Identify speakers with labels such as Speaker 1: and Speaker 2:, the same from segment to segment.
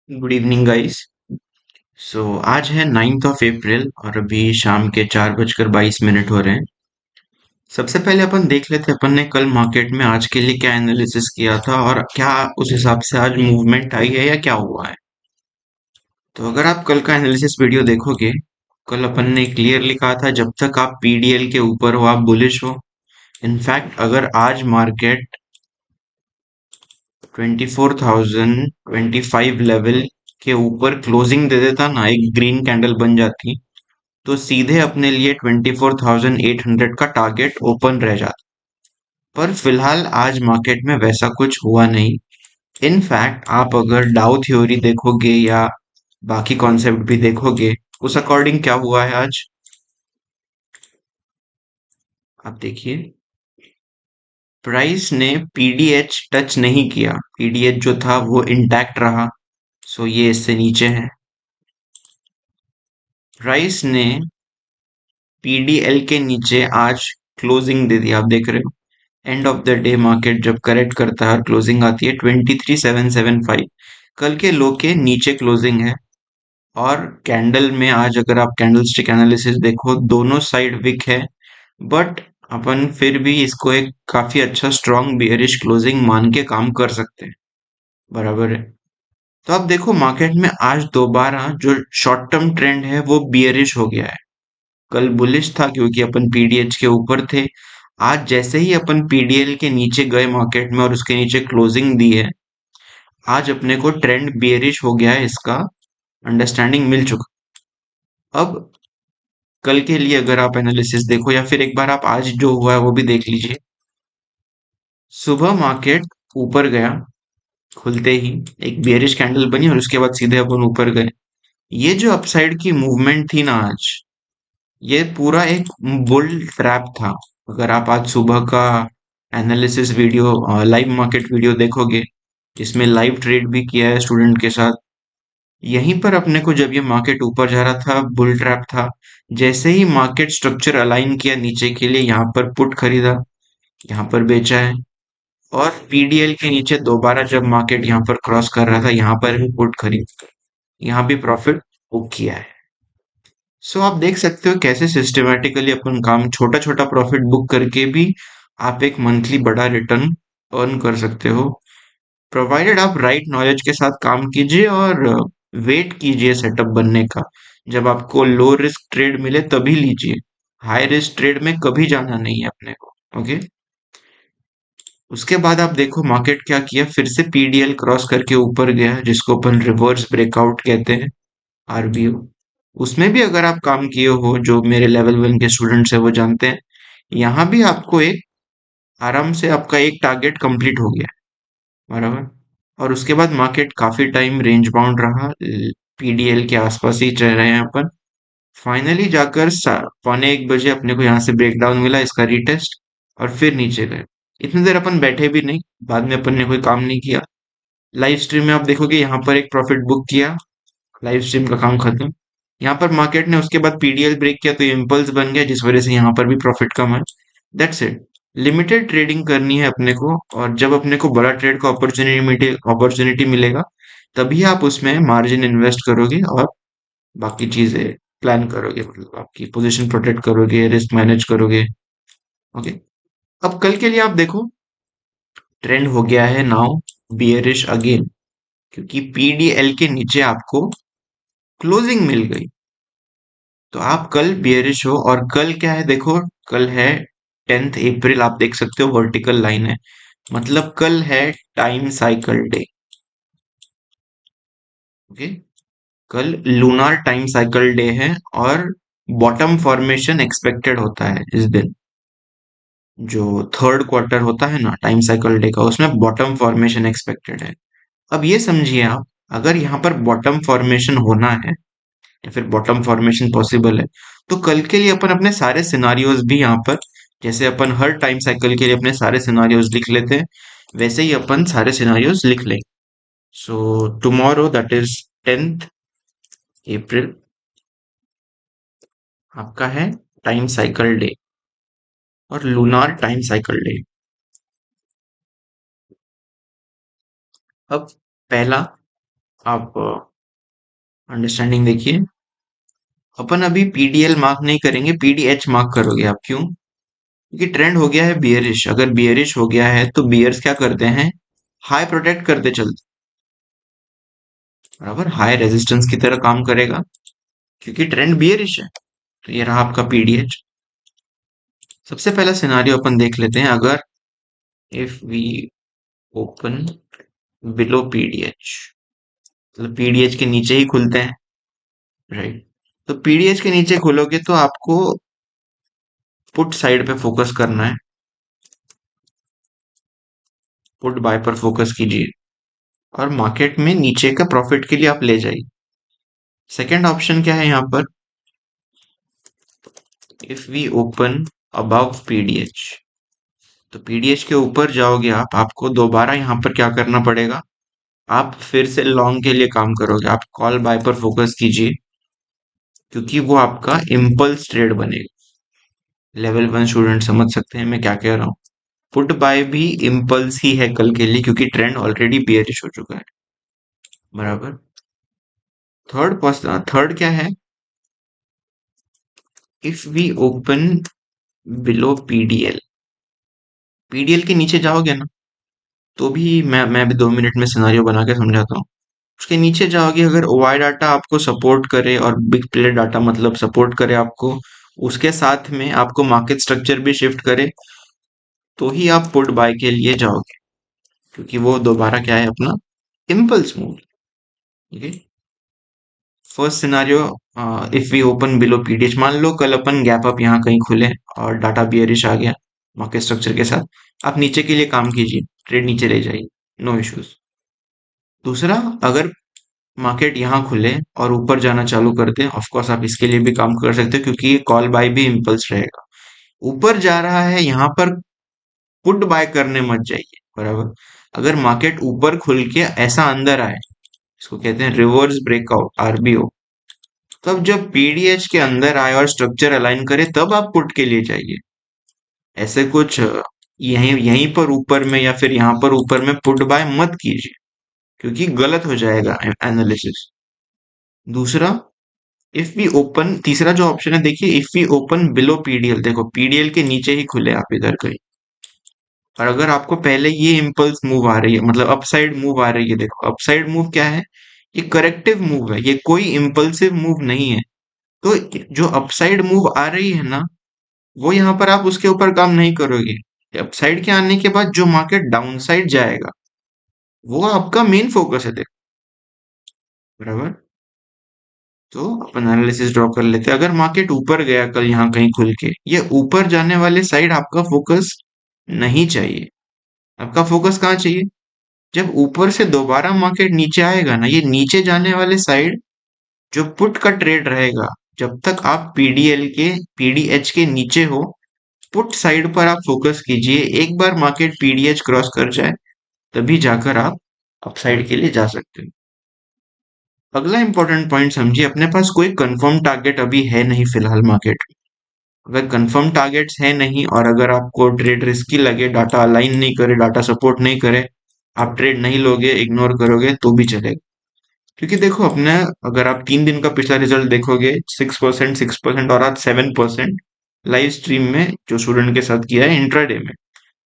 Speaker 1: Good evening guys. आज है 9th of April और अभी शाम के 4:22 हो रहे हैं। सबसे पहले अपन देख लेते हैं अपन ने कल मार्केट में आज के लिए क्या एनालिसिस किया था और क्या उस हिसाब से आज मूवमेंट आई है या क्या हुआ है। तो अगर आप कल का एनालिसिस वीडियो देखोगे, कल अपन ने क्लियरली कहा था जब तक आप पीडीएल के ऊपर हो आप बुलिश हो। इनफैक्ट अगर आज मार्केट 24,025 लेवल के ऊपर क्लोजिंग दे देता ना, एक ग्रीन कैंडल बन जाती, तो सीधे अपने लिए 24,800 का टारगेट ओपन रह जाता। पर फिलहाल आज मार्केट में वैसा कुछ हुआ नहीं। इनफैक्ट आप अगर डाउ थ्योरी देखोगे या बाकी कॉन्सेप्ट भी देखोगे, उस अकॉर्डिंग क्या हुआ है आज, आप देखिए। प्राइस ने पीडीएच टच नहीं किया, पीडीएच जो था वो इंटैक्ट रहा। ये इससे नीचे है। प्राइस ने पीडीएल के नीचे आज क्लोजिंग दे दी, आप देख रहे हो। End of the day market जब करेक्ट करता है और क्लोजिंग आती है 23,775, कल के लो के नीचे क्लोजिंग है। और कैंडल में आज अगर आप कैंडल स्टिक एनालिसिस देखो, दोनों साइड विक है। बट अपन फिर भी इसको एक काफी अच्छा स्ट्रॉन्ग बियरिश क्लोजिंग मान के काम कर सकते हैं। बराबर है। तो आप देखो मार्केट में आज दोबारा जो शॉर्ट टर्म ट्रेंड है वो बियरिश हो गया है। कल बुलिश था क्योंकि अपन पीडीएच के ऊपर थे। आज जैसे ही अपन पीडीएल के नीचे गए मार्केट में और उसके नीचे क्लोजिंग दी है, आज अपने को ट्रेंड बियरिश हो गया है, इसका अंडरस्टैंडिंग मिल चुका। अब कल के लिए अगर आप एनालिसिस देखो या फिर एक बार आप आज जो हुआ है वो भी देख लीजिए। सुबह मार्केट ऊपर गया, खुलते ही एक बियरिश कैंडल बनी और उसके बाद सीधे अपन ऊपर गए। ये जो अपसाइड की मूवमेंट थी ना आज, ये पूरा एक बुल ट्रैप था। अगर आप आज सुबह का analysis video, live market video देखोगे, जिसमें लाइव ट्रेड भी किया है स्टूडेंट के साथ, यहीं पर अपने को जब ये मार्केट ऊपर जा रहा था बुल ट्रैप था। जैसे ही मार्केट स्ट्रक्चर अलाइन किया नीचे के लिए, यहाँ पर पुट खरीदा, यहाँ पर बेचा है। और पीडीएल के नीचे दोबारा जब मार्केट यहाँ पर क्रॉस कर रहा था, यहाँ पर भी पुट खरीद, यहाँ भी प्रॉफिट बुक किया है। आप देख सकते हो कैसे सिस्टमैटिकली अपन काम, छोटा छोटा प्रॉफिट बुक करके भी आप एक मंथली बड़ा रिटर्न अर्न कर सकते हो, प्रोवाइडेड आप राइट नॉलेज के साथ काम कीजिए और वेट कीजिए सेटअप बनने का। जब आपको लो रिस्क ट्रेड मिले तभी लीजिए, हाई रिस्क ट्रेड में कभी जाना नहीं है अपने को। ओके। उसके बाद आप देखो मार्केट क्या किया, फिर से पीडीएल क्रॉस करके ऊपर गया, जिसको अपन रिवर्स ब्रेकआउट कहते हैं, आरबीओ। उसमें भी अगर आप काम किए हो, जो मेरे लेवल 1 के स्टूडेंट्स है वो जानते हैं, यहाँ भी आपको एक आराम से आपका एक टारगेट कंप्लीट हो गया है। बराबर। और उसके बाद मार्केट काफी टाइम रेंज बाउंड रहा, पीडीएल के आसपास ही चल रहे हैं अपन। फाइनली जाकर 1:15 अपने को यहाँ से ब्रेकडाउन मिला, इसका रीटेस्ट, और फिर नीचे गए। इतनी देर अपन बैठे भी नहीं, बाद में अपन ने कोई काम नहीं किया। लाइव स्ट्रीम में आप देखोगे यहाँ पर एक प्रॉफिट बुक किया, लाइव स्ट्रीम का काम खत्म। यहाँ पर मार्केट ने उसके बाद पीडीएल ब्रेक किया तो इम्पल्स बन गया, जिस वजह से यहाँ पर भी प्रॉफिट कम है। That's it. लिमिटेड ट्रेडिंग करनी है अपने को, और जब अपने को बड़ा ट्रेड का अपॉर्चुनिटी मिलेगा, तभी आप उसमें मार्जिन इन्वेस्ट करोगे और बाकी चीजें प्लान करोगे, मतलब आपकी पोजीशन प्रोटेक्ट करोगे, रिस्क मैनेज करोगे। ओके। अब कल के लिए आप देखो, ट्रेंड हो गया है नाउ बियरिश अगेन, क्योंकि पीडीएल के नीचे आपको क्लोजिंग मिल गई। तो आप कल बियरिश हो, और कल क्या है देखो, कल है 10th अप्रैल, आप देख सकते हो वर्टिकल लाइन है, मतलब कल है टाइम साइकिल डे। ओके। कल लूनार टाइम साइकिल डे है, और बॉटम फॉर्मेशन एक्सपेक्टेड होता है इस दिन। जो थर्ड क्वार्टर होता है ना टाइम साइकिल डे का, उसमें बॉटम फॉर्मेशन एक्सपेक्टेड है। अब ये समझिए आप, अगर यहाँ पर बॉटम फॉर्मेशन होना है या फिर बॉटम फॉर्मेशन पॉसिबल है, तो कल के लिए अपन अपने सारे सिनारियोज भी यहाँ पर, जैसे अपन हर टाइम साइकिल के लिए अपने सारे सिनारियोज लिख लेते हैं, वैसे ही अपन सारे सिनारियोज लिख लेंगे। टुमारो दैट इज 10th अप्रैल, आपका है टाइम साइकिल डे और लूनार टाइम साइकिल डे। अब पहला, आप अंडरस्टैंडिंग देखिए। अपन अभी पीडीएल मार्क नहीं करेंगे, पीडीएच मार्क करोगे आप। क्यों? क्योंकि ट्रेंड हो गया है बियरिश। अगर बियरिश हो गया है तो बियर्स क्या करते हैं? हाई प्रोटेक्ट करते चलते, बराबर हाई रेजिस्टेंस की तरह काम करेगा, क्योंकि ट्रेंड बियरिश है। तो ये रहा आपका पीडीएच। सबसे पहला सिनारियो अपन देख लेते हैं। अगर if we open below PDH, मतलब पीडीएच के नीचे ही खुलते हैं, राइट? तो पीडीएच के नीचे खोलोगे तो आपको पुट साइड पे फोकस करना है। पुट बाय पर फोकस कीजिए और मार्केट में नीचे का प्रॉफिट के लिए आप ले जाइए। सेकंड ऑप्शन क्या है यहाँ पर? If we open above PDH, तो पीडीएच के ऊपर जाओगे आप, आपको दोबारा यहाँ पर क्या करना पड़ेगा? आप फिर से लॉन्ग के लिए काम करोगे। आप कॉल बाय पर फोकस कीजिए, क्योंकि वो आपका इम्पल्स ट्रेड बनेगा। लेवल 1 स्टूडेंट समझ सकते हैं मैं क्या कह रहा हूँ। पुट बाय भी इम्पल्स ही है कल के लिए, क्योंकि ट्रेंड ऑलरेडी बियरिश हो चुका है, बराबर। थर्ड क्या है? If we open below PDL, PDL के नीचे जाओगे ना, तो भी मैं अभी 2 मिनट में सिनारियो बना के समझाता हूँ। उसके नीचे जाओगे, अगर ओआई डाटा आपको सपोर्ट करे और बिग प्लेयर डाटा मतलब सपोर्ट करे आपको, उसके साथ में आपको मार्केट स्ट्रक्चर भी शिफ्ट करे, तो ही आप पुट बाय के लिए जाओगे, क्योंकि वो दोबारा क्या है अपना इम्पल्स मूव। ठीक है। First scenario, if we open below PDH, मान लो कल अपन गैप अप यहाँ कहीं खुले और डाटा बियरिश आ गया मार्केट स्ट्रक्चर के साथ, आप नीचे के लिए काम कीजिए, ट्रेड नीचे ले जाइए, नो इश्यूज। दूसरा, अगर मार्केट यहाँ खुले और ऊपर जाना चालू कर दे, ऑफ कोर्स आप इसके लिए भी काम कर सकते हो, क्योंकि ये कॉल बाय भी इम्पल्स रहेगा। ऊपर जा रहा है यहाँ पर पुट बाय करने मत जाइए, बराबर। अगर मार्केट ऊपर खुल के ऐसा अंदर आए, इसको कहते हैं रिवर्स ब्रेकआउट, आरबीओ, तब जब पीडीएच के अंदर आए और स्ट्रक्चर अलाइन करे, तब आप पुट के लिए जाइए। ऐसे कुछ यहीं यहीं पर ऊपर में या फिर यहाँ पर ऊपर में पुट बाय मत कीजिए, क्योंकि गलत हो जाएगा एनालिसिस। दूसरा, इफ वी ओपन, तीसरा जो ऑप्शन है देखिए, if we open below PDL, देखो पीडीएल के नीचे ही खुले आप इधर कहीं, और अगर आपको पहले ये इम्पल्स मूव आ रही है, मतलब अपसाइड मूव आ रही है, देखो अपसाइड मूव क्या है? ये करेक्टिव मूव है, ये कोई इम्पल्सिव मूव नहीं है। तो जो अपसाइड मूव आ रही है ना, वो यहाँ पर आप उसके ऊपर काम नहीं करोगे। अपसाइड के आने के बाद जो मार्केट डाउनसाइड जाएगा, वो आपका मेन फोकस है, देखो, बराबर। तो अपन एनालिसिस ड्रॉ कर लेते हैं। अगर मार्केट ऊपर गया कल यहाँ कहीं खुल के, ये ऊपर जाने वाले साइड आपका फोकस नहीं चाहिए। आपका फोकस कहाँ चाहिए? जब ऊपर से दोबारा मार्केट नीचे आएगा ना, ये नीचे जाने वाले साइड जो पुट का ट्रेड रहेगा, जब तक आप पीडीएल के पीडीएच के नीचे हो, पुट साइड पर आप फोकस कीजिए। एक बार मार्केट पीडीएच क्रॉस कर जाए, तभी जाकर आप अपसाइड के लिए जा सकते हो। अगला इंपॉर्टेंट पॉइंट समझिए, अपने पास कोई कंफर्म टारगेट अभी है नहीं फिलहाल मार्केट में। अगर कंफर्म टारगेट्स है नहीं और अगर आपको ट्रेड रिस्की लगे, डाटा अलाइन नहीं करे, डाटा सपोर्ट नहीं करे, आप ट्रेड नहीं लोगे, इग्नोर करोगे, तो भी चलेगा। क्योंकि देखो अपने, अगर आप 3 दिन का पिछला रिजल्ट देखोगे, 6%, 6% और आज 7% लाइव स्ट्रीम में जो स्टूडेंट के साथ किया है इंट्राडे में,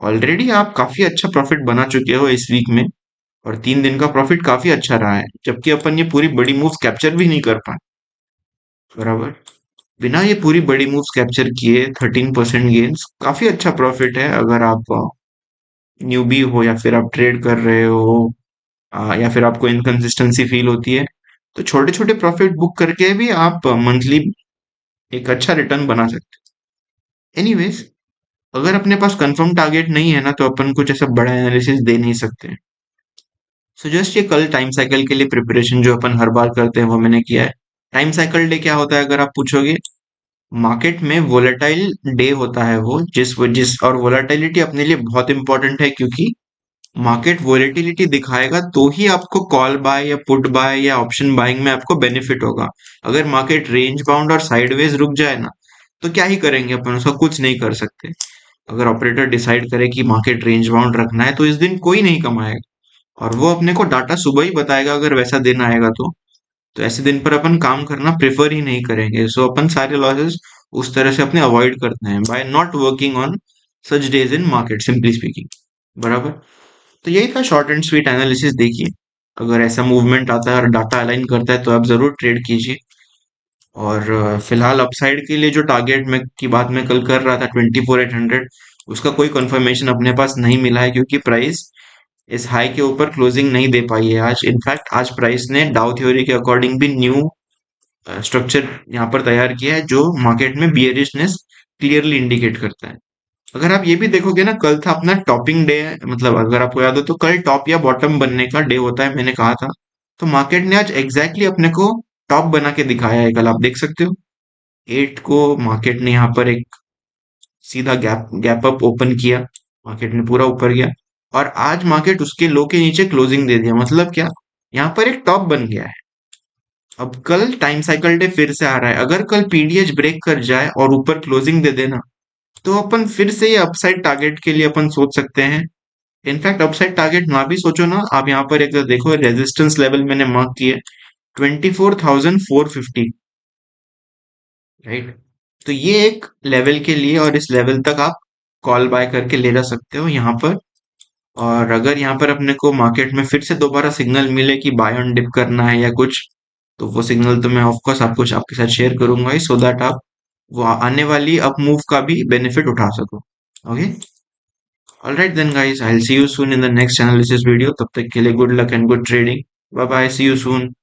Speaker 1: ऑलरेडी आप काफी अच्छा प्रॉफिट बना चुके हो इस वीक में। और 3 दिन का प्रॉफिट काफी अच्छा रहा है, जबकि अपन ये पूरी बड़ी मूव्स कैप्चर भी नहीं कर पाए, बराबर। बिना ये पूरी बड़ी मूव्स कैप्चर किए 13% गेन्स काफी अच्छा प्रॉफिट है। अगर आप न्यूबी हो या फिर आप ट्रेड कर रहे हो, या फिर आपको इनकंसिस्टेंसी फील होती है, तो छोटे छोटे प्रॉफिट बुक करके भी आप मंथली एक अच्छा रिटर्न बना सकते हैं। एनीवेज, अगर अपने पास कंफर्म टारगेट नहीं है ना, तो अपन कुछ ऐसा बड़ा एनालिसिस दे नहीं सकते। सो जस्ट ये कल टाइम साइकिल के लिए प्रिपरेशन जो अपन हर बार करते हैं वो मैंने किया है। टाइम साइकिल डे क्या होता है अगर आप पूछोगे? मार्केट में वोलेटाइल डे होता है वो, जिस और वोलेटिलिटी अपने लिए बहुत इंपॉर्टेंट है, क्योंकि मार्केट वोलेटिलिटी दिखाएगा तो ही आपको कॉल बाय या पुट बाय या ऑप्शन बाइंग में आपको बेनिफिट होगा। अगर मार्केट रेंज बाउंड और साइडवेज रुक जाए ना, तो क्या ही करेंगे अपन, उसका कुछ नहीं कर सकते। अगर ऑपरेटर डिसाइड करे कि मार्केट रेंज बाउंड रखना है, तो इस दिन कोई नहीं कमाएगा। और वो अपने को डाटा सुबह ही बताएगा अगर वैसा दिन आएगा तो ऐसे दिन पर अपन काम करना प्रेफर ही नहीं करेंगे। सो अपन सारे लॉसेस उस तरह से अपने अवॉइड करते हैं by not working on such days in market, simply speaking. बराबर। तो यही था शॉर्ट एंड स्वीट एनालिसिस। देखिए, अगर ऐसा मूवमेंट आता है और डाटा अलाइन करता है तो आप जरूर ट्रेड कीजिए। और फिलहाल अपसाइड के लिए जो टारगेट में की बात मैं कल कर रहा था 24,800, उसका कोई कंफर्मेशन अपने पास नहीं मिला है, क्योंकि प्राइस इस हाई के ऊपर क्लोजिंग नहीं दे पाई है आज। इनफैक्ट आज प्राइस ने डाउ थ्योरी के अकॉर्डिंग भी न्यू स्ट्रक्चर यहाँ पर तैयार किया है, जो मार्केट में बियरिशनेस क्लियरली इंडिकेट करता है। अगर आप ये भी देखोगे ना, कल था अपना टॉपिंग डे, मतलब अगर आपको याद हो तो कल टॉप या बॉटम बनने का डे होता है, मैंने कहा था। तो मार्केट ने आज एग्जैक्टली अपने को टॉप बना के दिखाया है। कल आप देख सकते हो 8 को मार्केट ने यहाँ पर एक सीधा गैप गैप अप ओपन किया, मार्केट ने पूरा ऊपर गया, और आज मार्केट उसके लो के नीचे क्लोजिंग दे दिया। मतलब क्या, यहाँ पर एक टॉप बन गया है। अब कल टाइम साइकिल डे फिर से आ रहा है। अगर कल पीडीएच ब्रेक कर जाए और ऊपर क्लोजिंग दे देना, तो अपन फिर से ये अपसाइड टारगेट के लिए अपन सोच सकते हैं। इनफैक्ट अपसाइड टारगेट ना भी सोचो ना, आप यहाँ पर एक देखो, रेजिस्टेंस लेवल मैंने मार्क किया 24,450, राइट। तो ये एक लेवल के लिए, और इस लेवल तक आप कॉल बाय करके ले जा सकते हो यहाँ पर। और अगर यहाँ पर अपने को मार्केट में फिर से दोबारा सिग्नल मिले कि बाय ऑन डिप करना है या कुछ, तो वो सिग्नल तो मैं ऑफकोर्स आपको आपके साथ शेयर करूंगा ही, सो दैट आप वो आने वाली अप मूव का भी बेनिफिट उठा सको। Okay, alright then guys, I will see you soon in the next analysis video. तब तक के लिए good luck and good trading. Bye bye, see you soon.